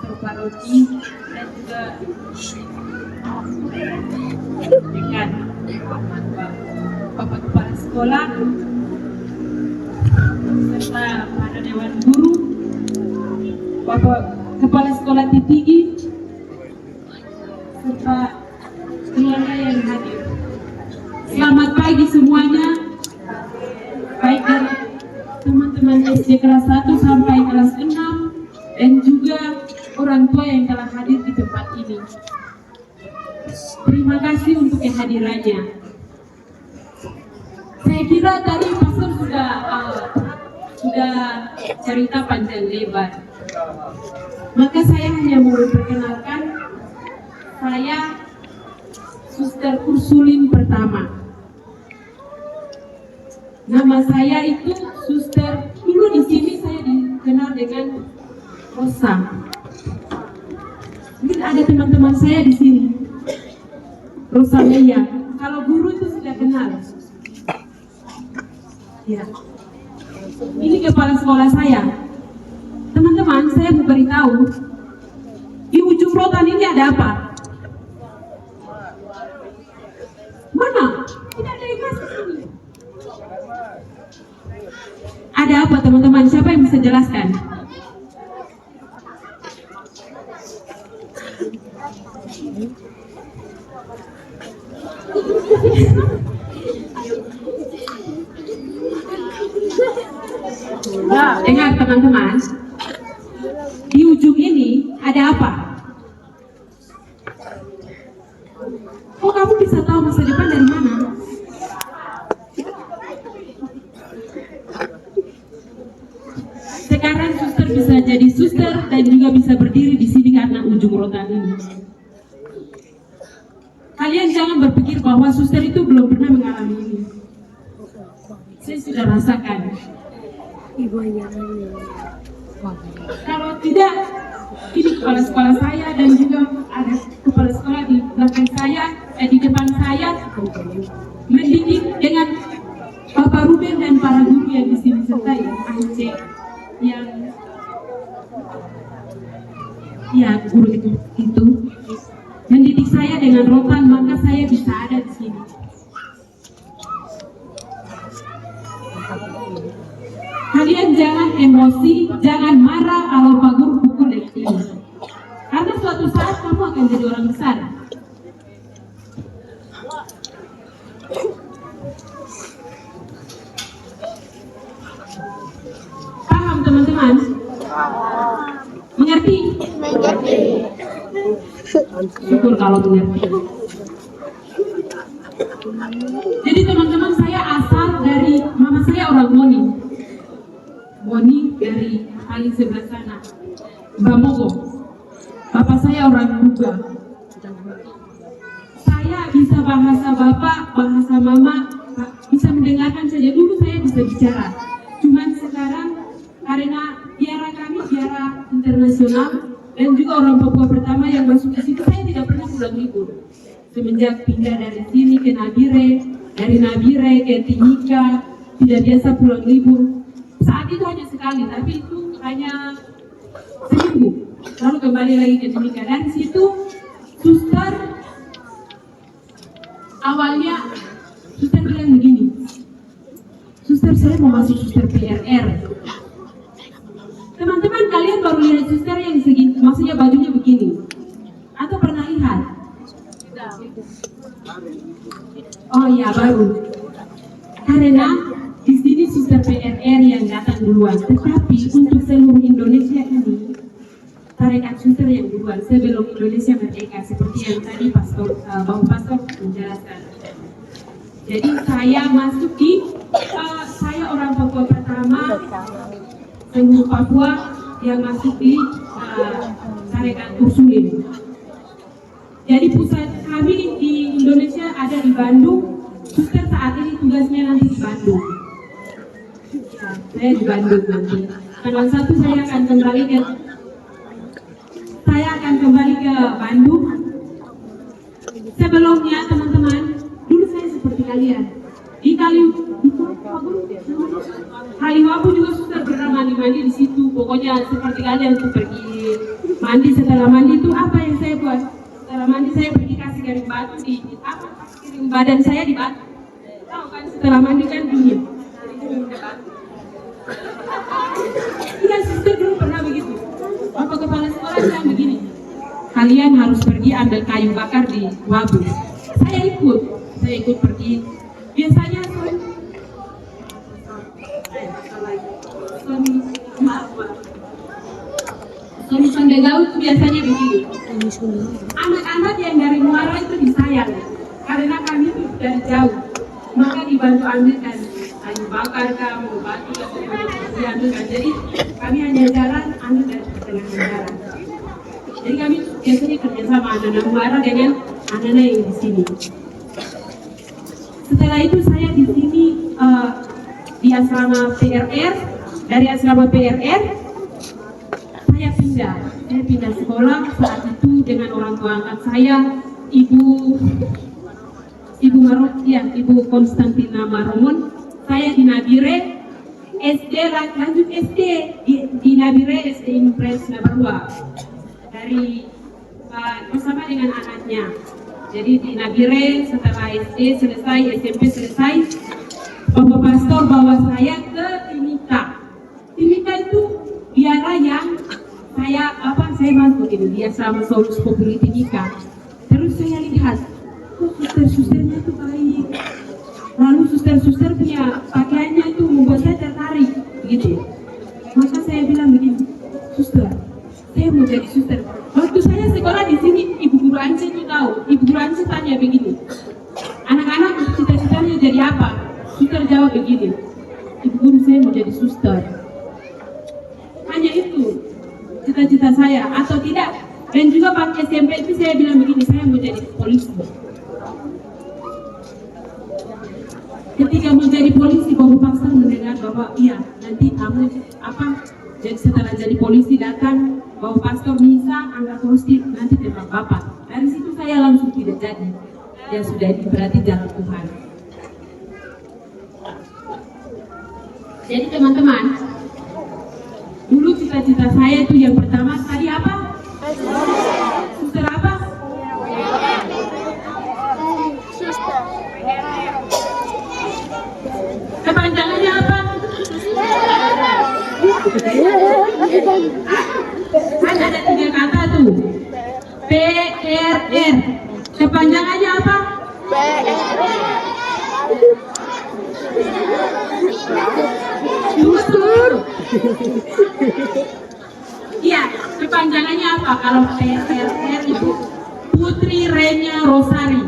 pastor paroki dan juga dengan Bapak Kepala Sekolah serta para dewan guru, Bapak Kepala Sekolah Tipigi serta keluarga yang hadir. Selamat pagi semuanya, baik dari teman-teman SD kelas 1 sampai kelas 6 dan juga orang tua yang telah hadir di tempat ini. Terima kasih untuk kehadirannya. Saya kira tadi pastor sudah cerita panjang lebar. Maka saya hanya mau memperkenalkan, saya Suster Ursulin pertama. Nama saya itu Suster, dulu di sini saya dikenal dengan Rosa. Mungkin ada teman-teman saya di sini, Rosa Meya. Kalau guru itu sudah kenal. Ya. Ini kepala sekolah saya. Teman-teman, saya mau beritahu, di ujung rotan ini ada apa? Mana? Tidak ada yang masuk sini. Ada apa teman-teman? Siapa yang bisa jelaskan? Dengar teman-teman, di ujung ini ada apa? Kok kamu bisa tahu masa depan dari mana? Sekarang suster bisa jadi suster dan juga bisa berdiri di sini karena ujung rotan ini. Kalian jangan berpikir bahwa suster itu belum pernah mengalami ini. Saya sudah rasakan. Kalau tidak, ini kepala sekolah saya dan juga ada kepala sekolah di belakang saya, di depan saya, mendidik dengan Bapak Ruben dan para guru yang di sini serta yang Ance, yang guru itu mendidik saya dengan rotan, maka saya bisa ada di sini. Kalian jangan emosi, jangan marah kalau Pak Guru pukul ini. Karena suatu saat kamu akan jadi orang besar. Paham teman-teman? Mengerti? Mengerti. Syukur kalau mengerti. Jadi teman-teman, saya asal dari mama saya orang Boni dari paling sebelah sana, Bamogo. Bapak saya orang Buga. Saya bisa bahasa bapak, bahasa mama, bisa mendengarkan saja. Dulu saya bisa bicara. Cuman sekarang karena biara kami biara internasional dan juga orang Papua pertama yang masuk ke situ, saya tidak pernah pulang libur. Semenjak pindah dari sini ke Nabire, dari Nabire ke Timika, tidak biasa pulang libur. Saat itu hanya sekali, tapi itu hanya seminggu. Lalu kembali lagi ke Timika. Dan situ suster awalnya suster bilang begini, suster saya mau masuk suster PRR. Teman-teman, kalian baru lihat suster yang segini, maksudnya bajunya begini, atau pernah lihat? Oh iya, baru. Karena di sini suster PRR yang datang duluan, tetapi untuk seluruh Indonesia ini tarekat suster yang duluan sebelum Indonesia merdeka, seperti yang tadi Bapak Pastor menjelaskan. Jadi saya masuk di, saya orang Papua pertama seluruh Papua yang masuk di tarekat Ursulin. Jadi pusat kami di Indonesia ada di Bandung. Suster saat ini tugasnya nanti di Bandung. Saya di Bandung nanti. Tanggal 1 saya akan kembali ke Bandung. Sebelumnya teman-teman, dulu saya seperti kalian. Di Kaliwabu juga suster pernah mandi-mandi di situ. Pokoknya seperti kalian tuh pergi mandi. Setelah mandi itu apa yang saya buat? Setelah mandi saya pergi kasih garing batu di apa? Kirim badan saya di batu. Tahu kan setelah mandi kan dingin. Jadi kirim ke batu. Iya, suster dulu pernah begitu. Bapak kepala sekolah bilang begini, kalian harus pergi ambil kayu bakar di Wabu. Saya ikut pergi. Biasanya suami pendegau itu biasanya begini. Anak-anak yang dari Muara itu disayang karena kami itu dari jauh, maka dibantu ambilkan kayu bakar, kamu batu dan diambilkan. Jadi kami hanya jalan ambil dari tengah jalan. Jadi kami biasanya kerjasama anak-anak Muara dengan anak-anak yang di sini. Setelah itu saya di sini di asrama PRR. Dari asrama PRR saya pindah sekolah saat itu dengan orang tua angkat saya, Ibu Konstantina Maromon. Saya di Nabire SD, lanjut SD di Nabire SD Impres Nabarua dari bersama dengan anaknya. Jadi di Nabire setelah SD selesai, SMP selesai, Bapak Pastor bawa saya ke Timika. Timika itu biara yang saya masuk itu dia sama Solus Populi Timika. Terus saya lihat, kok suster-susternya itu baik. Lalu suster-suster punya pakaiannya itu membuat saya tertarik, begitu. Maka saya bilang begini, suster, saya mau jadi suster. Waktu saya sekolah di sini, Ibu Guru Ance itu tahu. Ibu Guru Ance tanya begini, anak-anak cita-citanya jadi apa? Suster jawab begini, Ibu Guru saya mau jadi suster. Hanya itu cita-cita saya atau tidak. Dan juga pas SMP itu saya bilang begini, saya mau jadi polisi. Ketika mau jadi polisi, Bapak Pastor mendengar bahwa iya nanti kamu jadi setelah jadi polisi datang Bapak Pastor bisa angkat kursi nanti tembak Bapak. Dari situ saya langsung tidak jadi. Ya sudah, ini berarti jalan Tuhan. Jadi teman-teman, dulu cita-cita saya itu yang pertama tadi apa? Suster apa? Suster. Kepanjangannya apa? Kan ada 3 kata tuh. PRR. Kepanjangannya apa? Suster. Iya, kepanjangannya apa? Kalau PRR itu Putri Renya Rosari.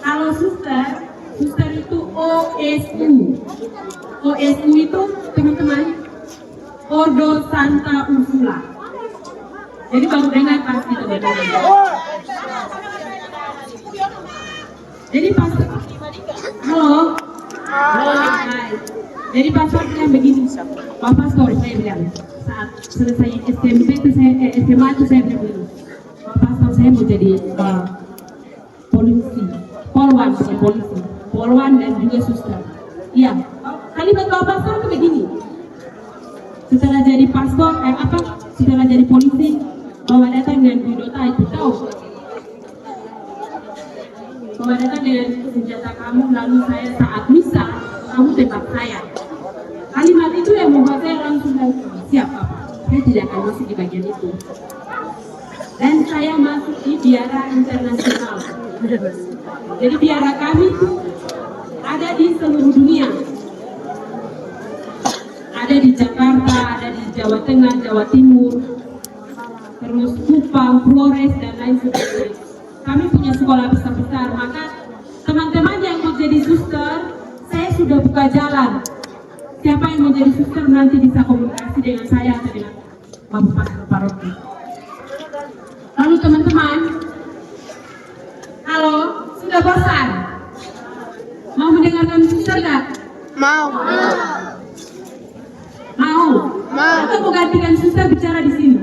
Kalau suster itu OSU. OSU itu teman-teman Ordo Santa Ursula. Jadi baru dengar pasti teman-teman. Jadi pas halo. Hai. Jadi pastor bilang begini, Pak Pastor saya bilang saat selesai SMP itu SMA itu saya bilang begini, Pak Pastor saya mau jadi polisi, polwan dan juga suster. Iya, kalimat Pak Pastor itu begini. Setelah jadi pastor, setelah jadi polisi, Bapak datang dengan Bidota itu tahu. Bapak datang dengan senjata kamu, lalu saya saat misa, kamu tembak saya. Kalimat itu yang membuat saya langsung siap Pak. Saya tidak akan masuk di bagian itu. Dan saya masuk di biara internasional. Jadi biara kami itu ada di seluruh dunia. Ada di Jakarta, ada di Jawa Tengah, Jawa Timur, terus Kupang, Flores, dan lain sebagainya. Kami punya sekolah besar-besar, maka teman-teman yang mau jadi suster, saya sudah buka jalan. Siapa yang mau jadi suster nanti bisa komunikasi dengan saya atau dengan Bapak Pastor Paroki. Lalu teman-teman, halo, sudah bosan? Mau mendengarkan suster nggak? Mau. Mau? Atau mau gantikan suster bicara di sini?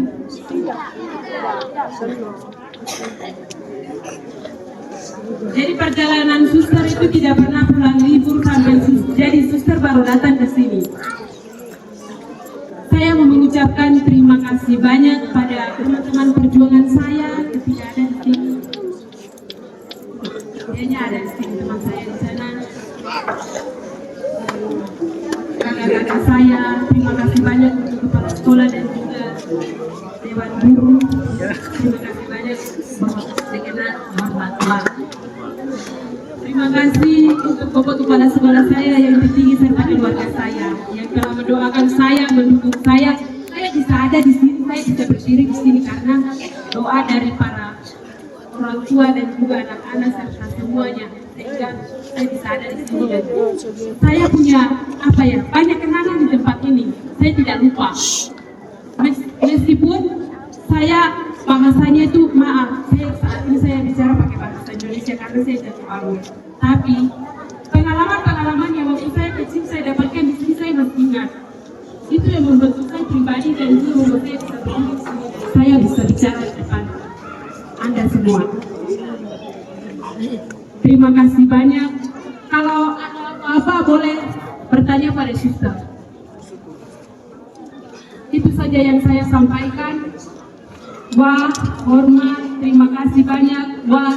Jadi perjalanan suster itu tidak pernah pulang libur sampai jadi suster baru datang ke sini. Saya mau mengucapkan terima kasih banyak kepada teman-teman perjuangan saya ketika ada di sini. Kayaknya ada di sini teman saya di sana. Kakak-kakak saya, terima kasih banyak untuk kepala sekolah dan juga dewan guru. Terima kasih banyak Bapak Sekretariat Bapak. Terima kasih untuk Bapak kepala sekolah saya yang tertinggi serta keluarga saya yang telah mendoakan saya, mendukung saya. Saya bisa ada di sini, saya bisa berdiri di sini karena doa dari para orang tua dan juga anak-anak serta semuanya, sehingga saya bisa ada di sini. Dan saya punya banyak kenangan di tempat ini. Saya tidak lupa. Meskipun saya bahasanya itu saat ini saya bicara pakai bahasa Indonesia karena saya tidak tahu. Tapi pengalaman yang waktu saya kecil saya dapatkan di sini saya masih ingat. Itu yang membentuk saya pribadi dan itu membuat saya bisa berdiri di sini. Saya bisa bicara di depan Anda semua. Terima kasih banyak. Kalau ada apa-apa boleh bertanya pada sister. Itu saja yang saya sampaikan. Wah, hormat, terima kasih banyak. Wah.